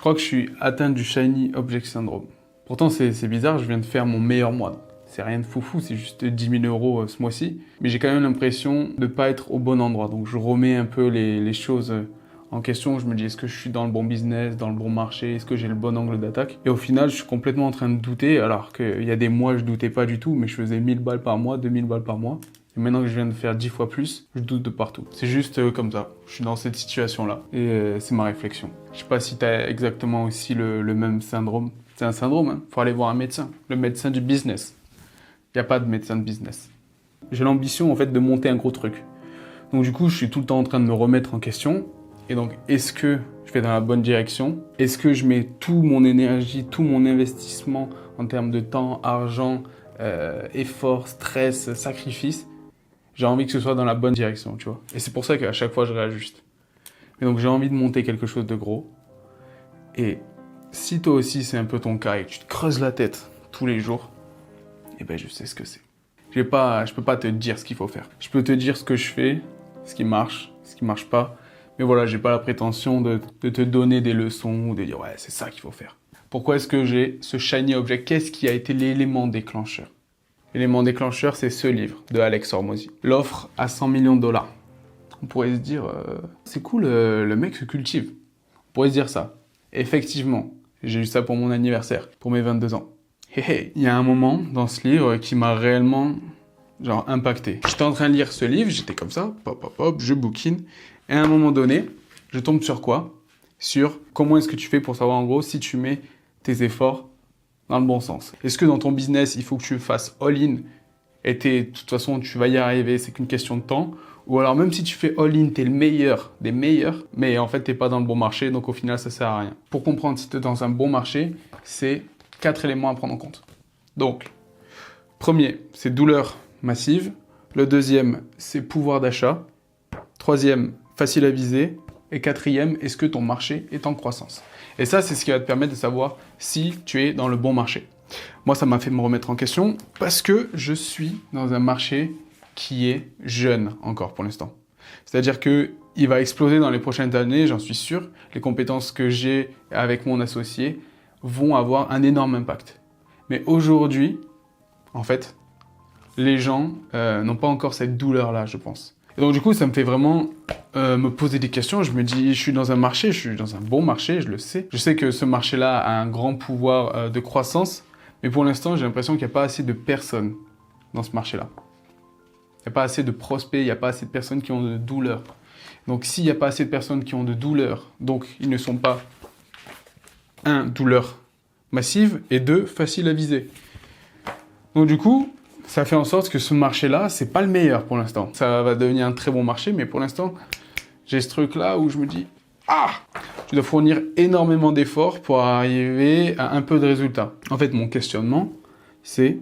crois que je suis atteint du Shiny Object Syndrome. Pourtant, c'est bizarre, je viens de faire mon meilleur mois. C'est rien de foufou, c'est juste 10 000 € ce mois-ci. Mais j'ai quand même l'impression de ne pas être au bon endroit. Donc je remets un peu les choses en question. Je me dis, est-ce que je suis dans le bon business, dans le bon marché? Est-ce que j'ai le bon angle d'attaque? Et au final, je suis complètement en train de douter. Alors qu'il y a des mois, je doutais pas du tout. Mais je faisais 1000 balles par mois, 2000 balles par mois. Et maintenant que je viens de faire 10 fois plus, je doute de partout. C'est juste comme ça. Je suis dans cette situation-là. Et c'est ma réflexion. Je sais pas si tu as exactement aussi le même syndrome. C'est un syndrome, hein. Faut aller voir un médecin. Le médecin du business. Il n'y a pas de médecin de business. J'ai l'ambition en fait de monter un gros truc. Donc du coup, je suis tout le temps en train de me remettre en question. Et donc, est-ce que je vais dans la bonne direction? Est-ce que je mets tout mon énergie, tout mon investissement en termes de temps, argent, effort, stress, sacrifice? J'ai envie que ce soit dans la bonne direction, tu vois. Et c'est pour ça qu'à chaque fois, je réajuste. Et donc, j'ai envie de monter quelque chose de gros. Et si toi aussi, c'est un peu ton cas et que tu te creuses la tête tous les jours, eh ben, je sais ce que c'est. Je peux pas te dire ce qu'il faut faire. Je peux te dire ce que je fais, ce qui marche pas. Mais voilà, j'ai pas la prétention de te donner des leçons ou de dire ouais, c'est ça qu'il faut faire. Pourquoi est-ce que j'ai ce shiny object? Qu'est-ce qui a été l'élément déclencheur? L'élément déclencheur, c'est ce livre de Alex Hormozy. L'offre à 100 millions de $. On pourrait se dire, c'est cool, le mec se cultive. On pourrait se dire ça. Effectivement, j'ai eu ça pour mon anniversaire, pour mes 22 ans. Il y a un moment dans ce livre qui m'a réellement impacté. J'étais en train de lire ce livre, j'étais comme ça, pop, je bouquine. Et à un moment donné, je tombe sur quoi? Sur comment est-ce que tu fais pour savoir en gros si tu mets tes efforts dans le bon sens. Est-ce que dans ton business, il faut que tu fasses all-in et de toute façon, tu vas y arriver, c'est qu'une question de temps? Ou alors même si tu fais all-in, t'es le meilleur des meilleurs, mais en fait, t'es pas dans le bon marché, donc au final, ça sert à rien. Pour comprendre si t'es dans un bon marché, c'est 4 éléments à prendre en compte. Donc, premier, c'est douleur massive. Le deuxième, c'est pouvoir d'achat. Troisième, facile à viser. Et quatrième, est-ce que ton marché est en croissance? Et ça, c'est ce qui va te permettre de savoir si tu es dans le bon marché. Moi, ça m'a fait me remettre en question parce que je suis dans un marché qui est jeune encore pour l'instant. C'est-à-dire qu'il va exploser dans les prochaines années, j'en suis sûr. Les compétences que j'ai avec mon associé vont avoir un énorme impact. Mais aujourd'hui, en fait, les gens n'ont pas encore cette douleur-là, je pense. Et donc du coup, ça me fait vraiment me poser des questions. Je me dis, je suis dans un marché, je suis dans un bon marché, je le sais. Je sais que ce marché-là a un grand pouvoir de croissance, mais pour l'instant, j'ai l'impression qu'il n'y a pas assez de personnes dans ce marché-là. Il n'y a pas assez de prospects, il n'y a pas assez de personnes qui ont de douleur. Donc s'il n'y a pas assez de personnes qui ont de douleur, donc ils ne sont pas, un, douleur massive, et deux, facile à viser. Donc du coup, ça fait en sorte que ce marché-là, c'est pas le meilleur pour l'instant. Ça va devenir un très bon marché, mais pour l'instant, j'ai ce truc-là où je me dis, tu dois fournir énormément d'efforts pour arriver à un peu de résultats. En fait, mon questionnement, c'est,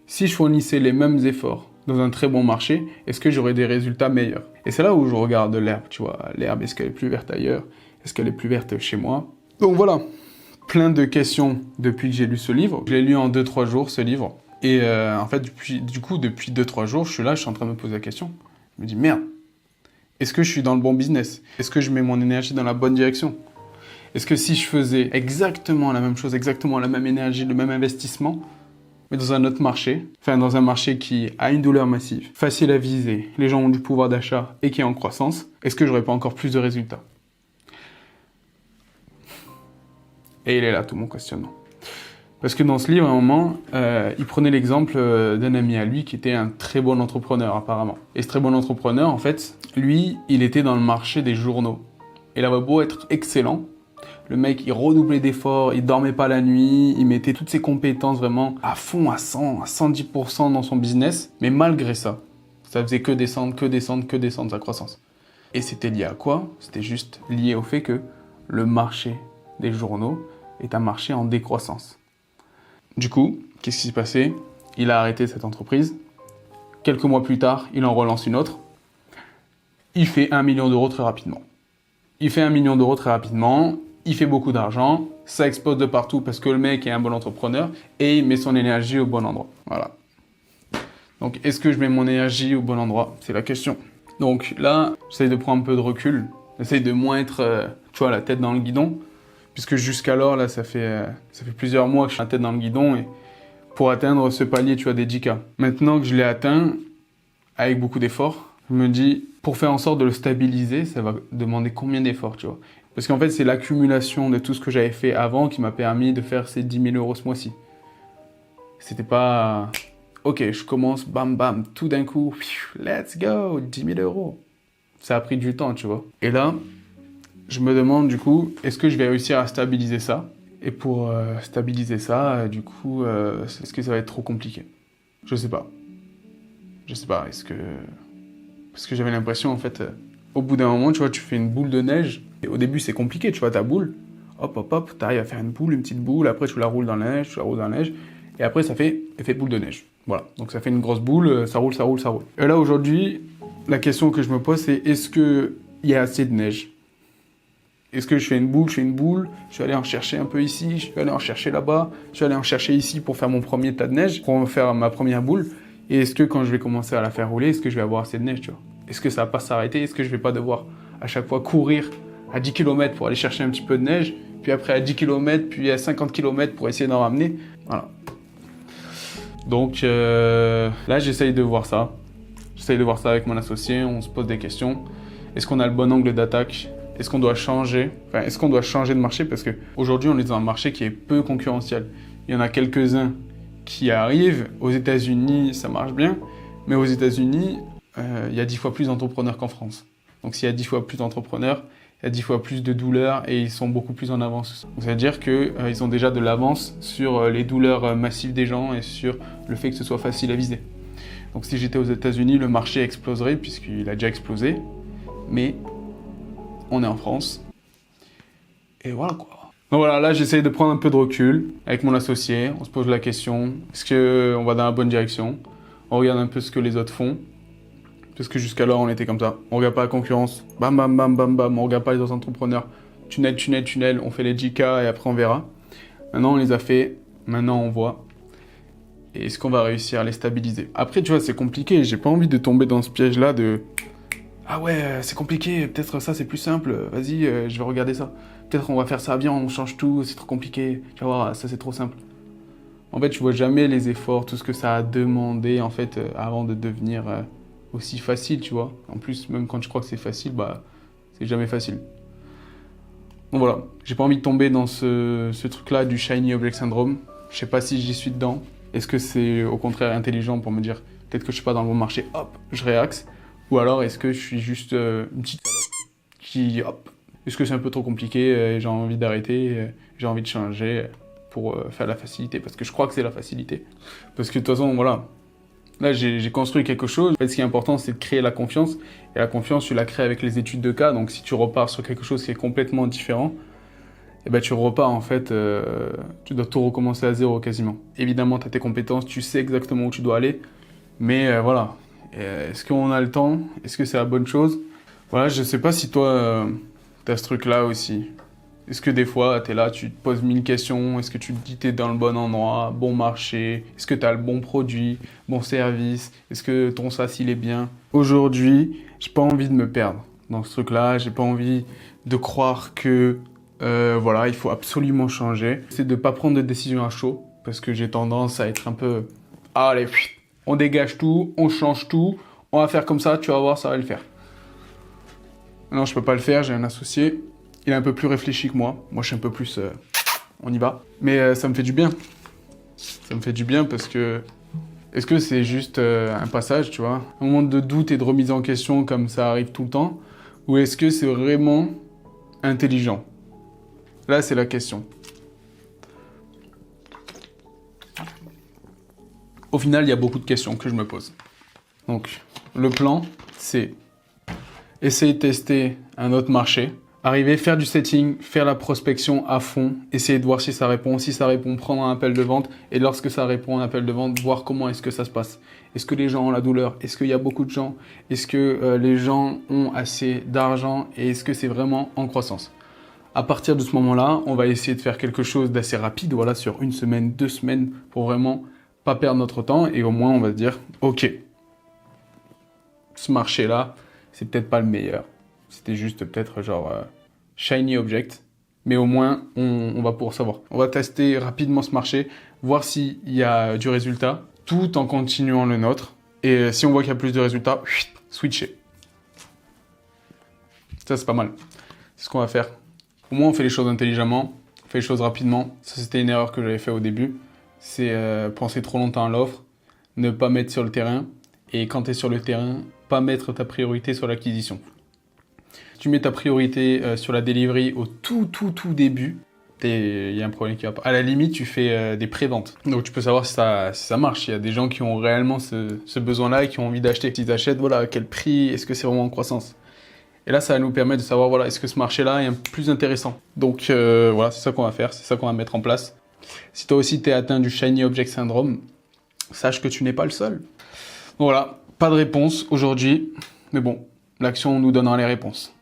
si je fournissais les mêmes efforts dans un très bon marché, est-ce que j'aurais des résultats meilleurs? Et c'est là où je regarde l'herbe, tu vois. L'herbe, est-ce qu'elle est plus verte ailleurs? Est-ce qu'elle est plus verte chez moi? Donc voilà, plein de questions depuis que j'ai lu ce livre. Je l'ai lu en 2-3 jours, ce livre. Et en fait, depuis 2-3 jours, je suis là, je suis en train de me poser la question. Je me dis, merde, est-ce que je suis dans le bon business? Est-ce que je mets mon énergie dans la bonne direction? Est-ce que si je faisais exactement la même chose, exactement la même énergie, le même investissement, mais dans un autre marché, enfin dans un marché qui a une douleur massive, facile à viser, les gens ont du pouvoir d'achat et qui est en croissance, est-ce que j'aurais pas encore plus de résultats? Et il est là tout mon questionnement. Parce que dans ce livre, à un moment, il prenait l'exemple d'un ami à lui qui était un très bon entrepreneur apparemment. Et ce très bon entrepreneur, en fait, lui, il était dans le marché des journaux. Il avait beau être excellent, le mec, il redoublait d'efforts, il dormait pas la nuit, il mettait toutes ses compétences vraiment à fond, à 100, à 110% dans son business. Mais malgré ça, ça faisait que descendre sa croissance. Et c'était lié à quoi? C'était juste lié au fait que le marché des journaux est un marché en décroissance. Du coup, qu'est-ce qui s'est passé? Il a arrêté cette entreprise. Quelques mois plus tard, il en relance une autre. Il fait 1 million d'euros très rapidement. Il fait beaucoup d'argent. Ça explose de partout parce que le mec est un bon entrepreneur et il met son énergie au bon endroit. Voilà. Donc, est-ce que je mets mon énergie au bon endroit? C'est la question. Donc là, j'essaye de prendre un peu de recul. J'essaye de moins être, la tête dans le guidon. Puisque jusqu'alors, là, ça fait plusieurs mois que je suis la tête dans le guidon et pour atteindre ce palier, tu vois, des 10K. Maintenant que je l'ai atteint, avec beaucoup d'efforts, je me dis, pour faire en sorte de le stabiliser, ça va demander combien d'efforts, tu vois. Parce qu'en fait, c'est l'accumulation de tout ce que j'avais fait avant qui m'a permis de faire ces 10 000 euros ce mois-ci. C'était pas, ok, je commence, bam, bam, tout d'un coup, let's go, 10 000 euros. Ça a pris du temps, tu vois. Et là, je me demande du coup, est-ce que je vais réussir à stabiliser ça? Et pour stabiliser ça, du coup, est-ce que ça va être trop compliqué? Je sais pas. Je sais pas, est-ce que... Parce que j'avais l'impression, en fait, au bout d'un moment, tu vois, tu fais une boule de neige. Et au début, c'est compliqué, tu vois, ta boule. Hop, hop, hop, t'arrives à faire une boule, une petite boule. Après, tu la roules dans la neige, tu la roules dans la neige. Et après, ça fait effet boule de neige. Voilà. Donc, ça fait une grosse boule, ça roule, ça roule, ça roule. Et là, aujourd'hui, la question que je me pose, c'est est-ce qu'il y a assez de neige? Est-ce que je fais une boule, je vais aller en chercher un peu ici, je vais aller en chercher là-bas, je vais aller en chercher ici pour faire mon premier tas de neige, pour faire ma première boule. Et est-ce que quand je vais commencer à la faire rouler, est-ce que je vais avoir assez de neige, tu vois? Est-ce que ça va pas s'arrêter? Est-ce que je vais pas devoir à chaque fois courir à 10 km pour aller chercher un petit peu de neige, puis après à 10 km, puis à 50 km pour essayer d'en ramener? Voilà. Donc là, j'essaye de voir ça. J'essaye de voir ça avec mon associé, on se pose des questions. Est-ce qu'on a le bon angle d'attaque? Est-ce qu'on doit changer? Enfin, est-ce qu'on doit changer de marché? Parce qu'aujourd'hui, on est dans un marché qui est peu concurrentiel. Il y en a quelques-uns qui arrivent. Aux États-Unis, ça marche bien. Mais aux États-Unis, il y a 10 fois plus d'entrepreneurs qu'en France. Donc s'il y a 10 fois plus d'entrepreneurs, il y a 10 fois plus de douleurs et ils sont beaucoup plus en avance. Donc ça veut dire qu'ils ont déjà de l'avance sur les douleurs massives des gens et sur le fait que ce soit facile à viser. Donc si j'étais aux États-Unis, le marché exploserait puisqu'il a déjà explosé. Mais on est en France. Et voilà quoi. Donc voilà, là j'essaye de prendre un peu de recul avec mon associé. On se pose la question, est-ce qu'on va dans la bonne direction? On regarde un peu ce que les autres font. Parce que jusqu'alors on était comme ça. On regarde pas la concurrence. Bam bam bam bam bam. On regarde pas les autres entrepreneurs. Tunnel, tunnel, tunnel. On fait les 10K et après on verra. Maintenant on les a fait. Maintenant on voit. Et est-ce qu'on va réussir à les stabiliser? Après tu vois c'est compliqué. J'ai pas envie de tomber dans ce piège là de... Ah ouais, c'est compliqué, peut-être ça c'est plus simple, vas-y, je vais regarder ça. Peut-être on va faire ça, viens, on change tout, c'est trop compliqué, tu vas voir, ça c'est trop simple. En fait, tu vois jamais les efforts, tout ce que ça a demandé, en fait, avant de devenir aussi facile, tu vois. En plus, même quand tu crois que c'est facile, bah, c'est jamais facile. Donc voilà, j'ai pas envie de tomber dans ce truc-là du Shiny Object Syndrome. Je sais pas si j'y suis dedans. Est-ce que c'est au contraire intelligent pour me dire, peut-être que je suis pas dans le bon marché, hop, je réaxe. Ou alors, est-ce que je suis juste une petite salope qui, hop, est-ce que c'est un peu trop compliqué et j'ai envie d'arrêter, j'ai envie de changer pour faire la facilité, parce que je crois que c'est la facilité. Parce que de toute façon, voilà, là j'ai construit quelque chose. En fait, ce qui est important, c'est de créer la confiance. Et la confiance, tu la crées avec les études de cas. Donc si tu repars sur quelque chose qui est complètement différent, eh ben, tu repars en fait, tu dois tout recommencer à zéro quasiment. Évidemment, tu as tes compétences, tu sais exactement où tu dois aller, mais voilà. Est-ce qu'on a le temps? Est-ce que c'est la bonne chose? Voilà, je sais pas si toi, t'as ce truc-là aussi. Est-ce que des fois, t'es là, tu te poses 1000 questions? Est-ce que tu te dis t'es dans le bon endroit, bon marché? Est-ce que t'as le bon produit, bon service? Est-ce que ton SaaS, il est bien? Aujourd'hui, j'ai pas envie de me perdre dans ce truc-là. J'ai pas envie de croire que, voilà, il faut absolument changer. C'est de pas prendre de décision à chaud, parce que j'ai tendance à être un peu... Ah, allez, on dégage tout, on change tout, on va faire comme ça, tu vas voir, ça va le faire. Non, je peux pas le faire, j'ai un associé, il est un peu plus réfléchi que moi. Moi, je suis un peu plus... on y va. Mais ça me fait du bien. Ça me fait du bien parce que... Est-ce que c'est juste un passage, tu vois? Un moment de doute et de remise en question comme ça arrive tout le temps? Ou est-ce que c'est vraiment intelligent? Là, c'est la question. Au final, il y a beaucoup de questions que je me pose. Donc, le plan, c'est essayer de tester un autre marché, arriver, faire du setting, faire la prospection à fond, essayer de voir si ça répond. Si ça répond, prendre un appel de vente. Et lorsque ça répond à un appel de vente, voir comment est-ce que ça se passe. Est-ce que les gens ont la douleur? Est-ce qu'il y a beaucoup de gens? Est-ce que les gens ont assez d'argent? Et est-ce que c'est vraiment en croissance? À partir de ce moment-là, on va essayer de faire quelque chose d'assez rapide, voilà, sur 1 semaine, 2 semaines, pour vraiment pas perdre notre temps. Et au moins, on va se dire, ok, ce marché-là, c'est peut-être pas le meilleur. C'était juste peut-être genre shiny object. mais au moins, on va pouvoir savoir. On va tester rapidement ce marché, voir s'il y a du résultat, tout en continuant le nôtre. Et si on voit qu'il y a plus de résultats, switcher. Ça, c'est pas mal. C'est ce qu'on va faire. Au moins, on fait les choses intelligemment, on fait les choses rapidement. Ça, c'était une erreur que j'avais fait au début. C'est penser trop longtemps à l'offre, ne pas mettre sur le terrain. Et quand tu es sur le terrain, pas mettre ta priorité sur l'acquisition. Tu mets ta priorité sur la delivery au tout début, il y a un problème qui va pas. À la limite, tu fais des pré-ventes. Donc tu peux savoir si ça marche. Il y a des gens qui ont réellement ce besoin-là et qui ont envie d'acheter. S'ils achètent, voilà, à quel prix, est-ce que c'est vraiment en croissance? Et là, ça va nous permettre de savoir, voilà, est-ce que ce marché-là est plus intéressant? Donc voilà, c'est ça qu'on va faire, c'est ça qu'on va mettre en place. Si toi aussi, tu es atteint du Shiny Object Syndrome, sache que tu n'es pas le seul. Voilà, pas de réponse aujourd'hui, mais bon, l'action nous donnera les réponses.